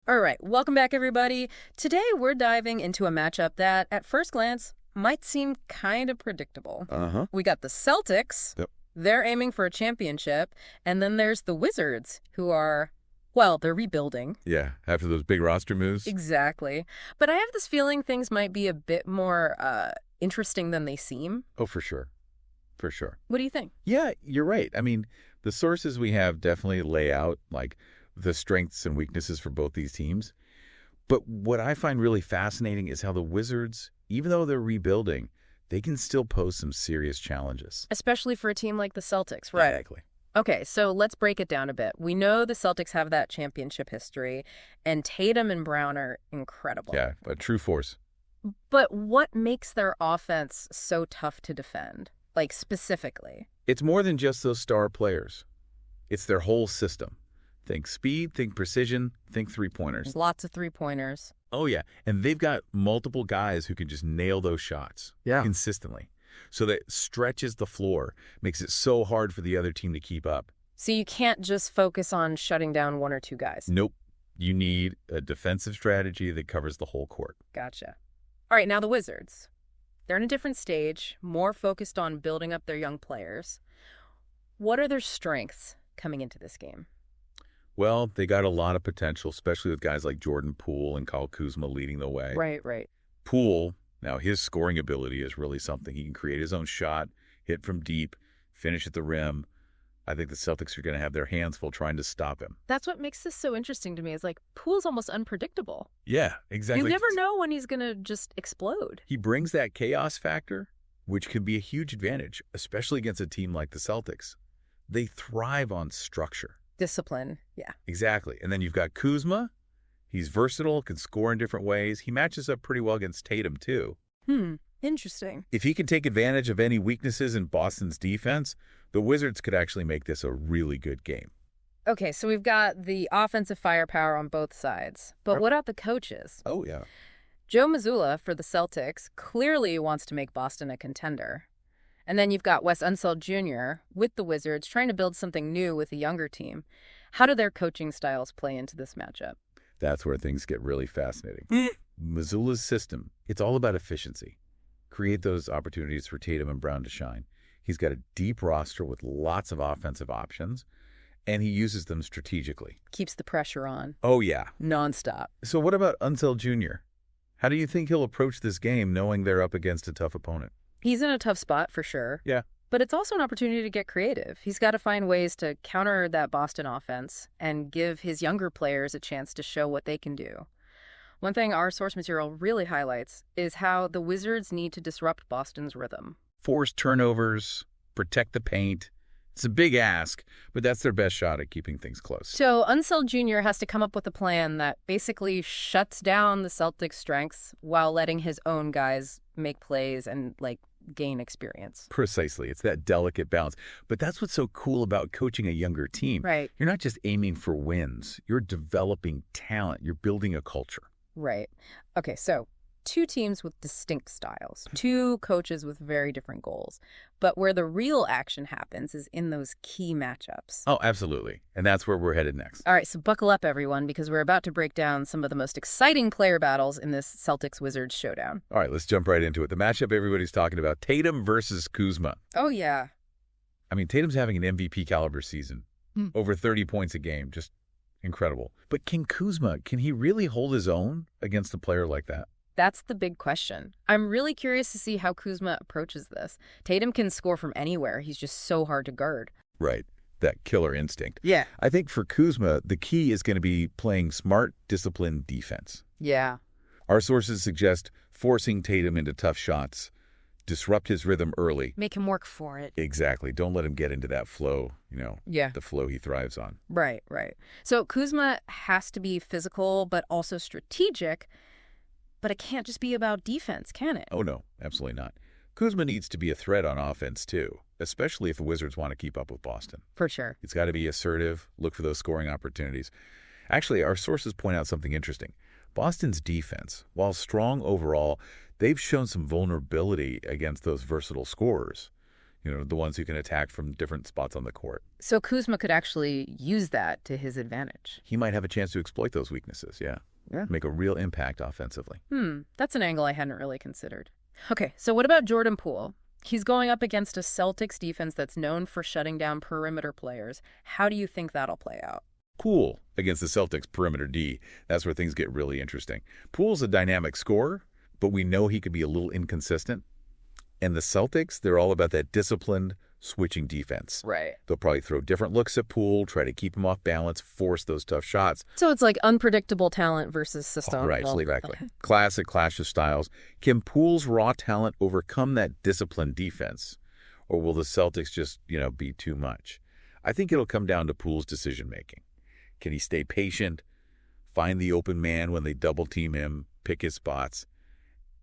All right, welcome back, everybody. Today, we're diving into a matchup that, at first glance, might seem kind of predictable. We got the Celtics. Yep. They're aiming for a championship. And then there's the Wizards, who are, well, they're rebuilding. Yeah, after those big roster moves. Exactly. But I have this feeling things might be a bit more interesting than they seem. Oh, for sure. For sure. What do you think? Yeah, you're right. I mean, the sources we have definitely lay out, like, the strengths and weaknesses for both these teams. But what I find really fascinating is how the Wizards, even though they're rebuilding, they can still pose some serious challenges. Especially for a team like the Celtics, right? Exactly. Okay, so let's break it down a bit. We know the Celtics have that championship history, and Tatum and Brown are incredible. Yeah, a true force. But what makes their offense so tough to defend? Like, specifically? It's more than just those star players. It's their whole system. Think speed, think precision, think three-pointers. Lots of three-pointers. Oh, yeah. And they've got multiple guys who can just nail those shots consistently. So that stretches the floor, makes it so hard for the other team to keep up. So you can't just focus on shutting down one or two guys? Nope. You need a defensive strategy that covers the whole court. Gotcha. All right, now the Wizards. They're in a different stage, more focused on building up their young players. What are their strengths coming into this game? Well, they got a lot of potential, especially with guys like Jordan Poole and Kyle Kuzma leading the way. Right. Poole, now his scoring ability is really something. He can create his own shot, hit from deep, finish at the rim. I think the Celtics are going to have their hands full trying to stop him. That's what makes this so interesting to me, is like Poole's almost unpredictable. Yeah, exactly. You never know when he's going to just explode. He brings that chaos factor, which can be a huge advantage, especially against a team like the Celtics. They thrive on structure. Discipline, yeah. Exactly. And then you've got Kuzma. He's versatile, can score in different ways. He matches up pretty well against Tatum, too. Interesting. If he can take advantage of any weaknesses in Boston's defense, the Wizards could actually make this a really good game. Okay, so we've got the offensive firepower on both sides. But what about the coaches? Oh, yeah. Joe Mazzulla for the Celtics clearly wants to make Boston a contender. And then you've got Wes Unseld Jr. with the Wizards trying to build something new with a younger team. How do their coaching styles play into this matchup? That's where things get really fascinating. Mazzulla's system, it's all about efficiency. Create those opportunities for Tatum and Brown to shine. He's got a deep roster with lots of offensive options, and he uses them strategically. Keeps the pressure on. Oh, yeah. Nonstop. So what about Unseld Jr.? How do you think he'll approach this game knowing they're up against a tough opponent? He's in a tough spot for sure. Yeah. But it's also an opportunity to get creative. He's got to find ways to counter that Boston offense and give his younger players a chance to show what they can do. One thing our source material really highlights is how the Wizards need to disrupt Boston's rhythm. Force turnovers, protect the paint. It's a big ask, but that's their best shot at keeping things close. So Unseld Jr. has to come up with a plan that basically shuts down the Celtics' strengths while letting his own guys make plays and, gain experience. Precisely. It's that delicate balance. But that's what's so cool about coaching a younger team. Right. You're not just aiming for wins. You're developing talent. You're building a culture. Right. Okay, so two teams with distinct styles, two coaches with very different goals. But where the real action happens is in those key matchups. Oh, absolutely. And that's where we're headed next. All right, so buckle up, everyone, because we're about to break down some of the most exciting player battles in this Celtics-Wizards showdown. All right, let's jump right into it. The matchup everybody's talking about, Tatum versus Kuzma. Oh, yeah. I mean, Tatum's having an MVP caliber season. Over 30 points a game. Just incredible. But can he really hold his own against a player like that? That's the big question. I'm really curious to see how Kuzma approaches this. Tatum can score from anywhere. He's just so hard to guard. Right. That killer instinct. Yeah. I think for Kuzma, the key is going to be playing smart, disciplined defense. Yeah. Our sources suggest forcing Tatum into tough shots, disrupt his rhythm early. Make him work for it. Exactly. Don't let him get into that flow, Yeah. the flow he thrives on. Right. So Kuzma has to be physical, but also strategic. But it can't just be about defense, can it? Oh, no, absolutely not. Kuzma needs to be a threat on offense, too, especially if the Wizards want to keep up with Boston. For sure. It's got to be assertive, look for those scoring opportunities. Actually, our sources point out something interesting. Boston's defense, while strong overall, they've shown some vulnerability against those versatile scorers. the ones who can attack from different spots on the court. So Kuzma could actually use that to his advantage. He might have a chance to exploit those weaknesses, yeah. Make a real impact offensively. That's an angle I hadn't really considered. Okay, so what about Jordan Poole? He's going up against a Celtics defense that's known for shutting down perimeter players. How do you think that'll play out? Poole against the Celtics perimeter D. That's where things get really interesting. Poole's a dynamic scorer, but we know he could be a little inconsistent. And the Celtics, they're all about that disciplined switching defense. Right. They'll probably throw different looks at Poole, try to keep him off balance, force those tough shots. So it's like unpredictable talent versus system. Right, exactly. Classic clash of styles. Can Poole's raw talent overcome that disciplined defense? Or will the Celtics just, be too much? I think it'll come down to Poole's decision-making. Can he stay patient, find the open man when they double-team him, pick his spots?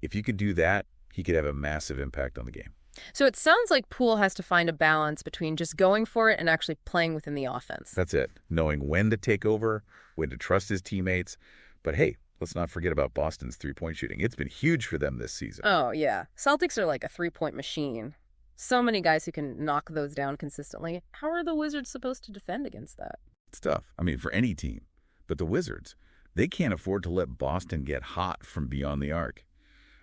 If you could do that, he could have a massive impact on the game. So it sounds like Poole has to find a balance between just going for it and actually playing within the offense. That's it. Knowing when to take over, when to trust his teammates. But hey, let's not forget about Boston's three-point shooting. It's been huge for them this season. Oh, yeah. Celtics are like a three-point machine. So many guys who can knock those down consistently. How are the Wizards supposed to defend against that? It's tough. For any team. But the Wizards, they can't afford to let Boston get hot from beyond the arc.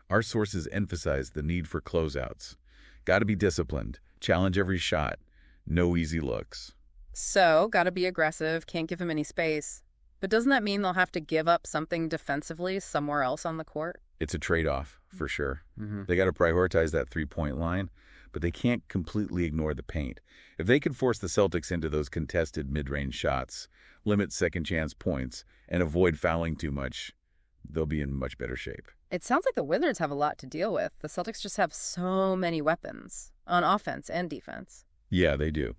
Our sources emphasize the need for closeouts. Got to be disciplined. Challenge every shot. No easy looks. So, got to be aggressive. Can't give him any space. But doesn't that mean they'll have to give up something defensively somewhere else on the court? It's a trade-off, for sure. They got to prioritize that three-point line, but they can't completely ignore the paint. If they can force the Celtics into those contested mid-range shots, limit second-chance points, and avoid fouling too much, they'll be in much better shape. It sounds like the Wizards have a lot to deal with. The Celtics just have so many weapons on offense and defense. Yeah, they do.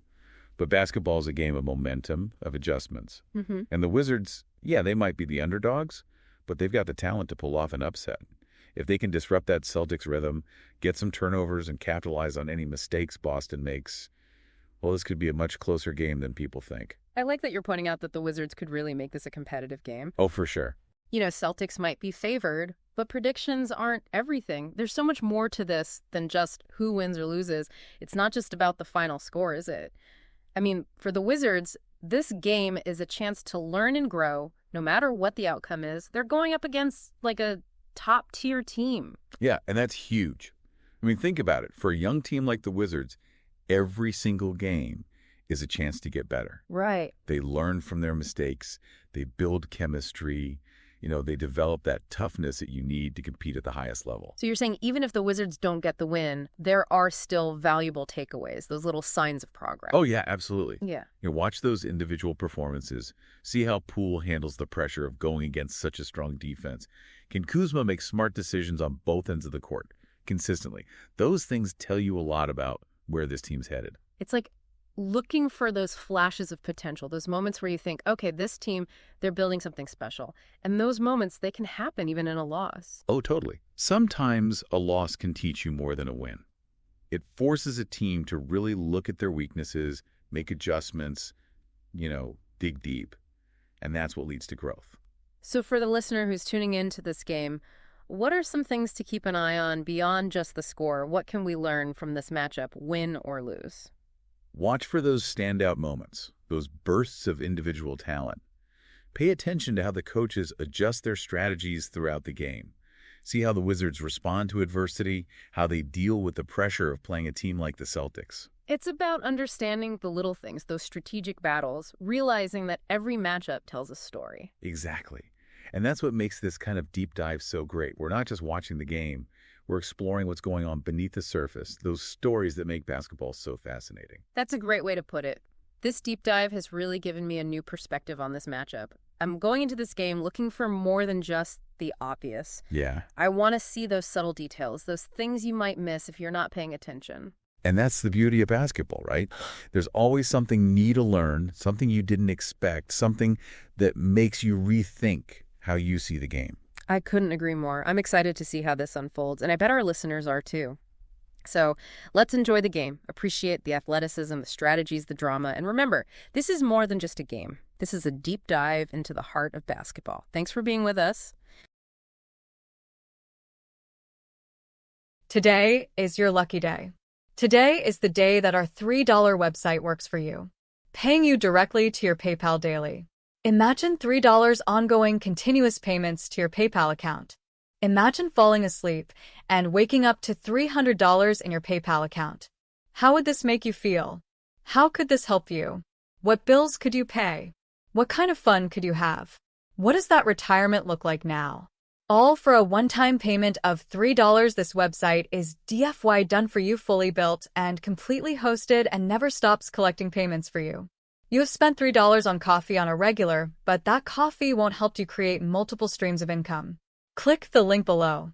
But basketball is a game of momentum, of adjustments. And the Wizards, they might be the underdogs, but they've got the talent to pull off an upset. If they can disrupt that Celtics rhythm, get some turnovers, and capitalize on any mistakes Boston makes, well, this could be a much closer game than people think. I like that you're pointing out that the Wizards could really make this a competitive game. Oh, for sure. Celtics might be favored, but predictions aren't everything. There's so much more to this than just who wins or loses. It's not just about the final score, is it? For the Wizards, this game is a chance to learn and grow, no matter what the outcome is. They're going up against, like, a top-tier team. Yeah, and that's huge. Think about it. For a young team like the Wizards, every single game is a chance to get better. Right. They learn from their mistakes. They build chemistry. They develop that toughness that you need to compete at the highest level. So you're saying even if the Wizards don't get the win, there are still valuable takeaways, those little signs of progress. Oh, yeah, absolutely. Yeah. Watch those individual performances. See how Poole handles the pressure of going against such a strong defense. Can Kuzma make smart decisions on both ends of the court consistently? Those things tell you a lot about where this team's headed. It's like looking for those flashes of potential, those moments where you think, okay, this team, they're building something special. And those moments, they can happen even in a loss. Oh, totally. Sometimes a loss can teach you more than a win. It forces a team to really look at their weaknesses, make adjustments, dig deep. And that's what leads to growth. So for the listener who's tuning into this game, what are some things to keep an eye on beyond just the score? What can we learn from this matchup, win or lose? Watch for those standout moments, those bursts of individual talent. Pay attention to how the coaches adjust their strategies throughout the game. See how the Wizards respond to adversity, how they deal with the pressure of playing a team like the Celtics. It's about understanding the little things, those strategic battles, realizing that every matchup tells a story. Exactly. And that's what makes this kind of deep dive so great. We're not just watching the game. We're exploring what's going on beneath the surface, those stories that make basketball so fascinating. That's a great way to put it. This deep dive has really given me a new perspective on this matchup. I'm going into this game looking for more than just the obvious. Yeah. I want to see those subtle details, those things you might miss if you're not paying attention. And that's the beauty of basketball, right? There's always something new to learn, something you didn't expect, something that makes you rethink how you see the game. I couldn't agree more. I'm excited to see how this unfolds, and I bet our listeners are too. So let's enjoy the game, appreciate the athleticism, the strategies, the drama, and remember, this is more than just a game. This is a deep dive into the heart of basketball. Thanks for being with us. Today is your lucky day. Today is the day that our $3 website works for you, paying you directly to your PayPal daily. Imagine $3 ongoing continuous payments to your PayPal account. Imagine falling asleep and waking up to $300 in your PayPal account. How would this make you feel? How could this help you? What bills could you pay? What kind of fun could you have? What does that retirement look like now? All for a one-time payment of $3. This website is DFY done for you, fully built and completely hosted, and never stops collecting payments for you. You have spent $3 on coffee on a regular, but that coffee won't help you create multiple streams of income. Click the link below.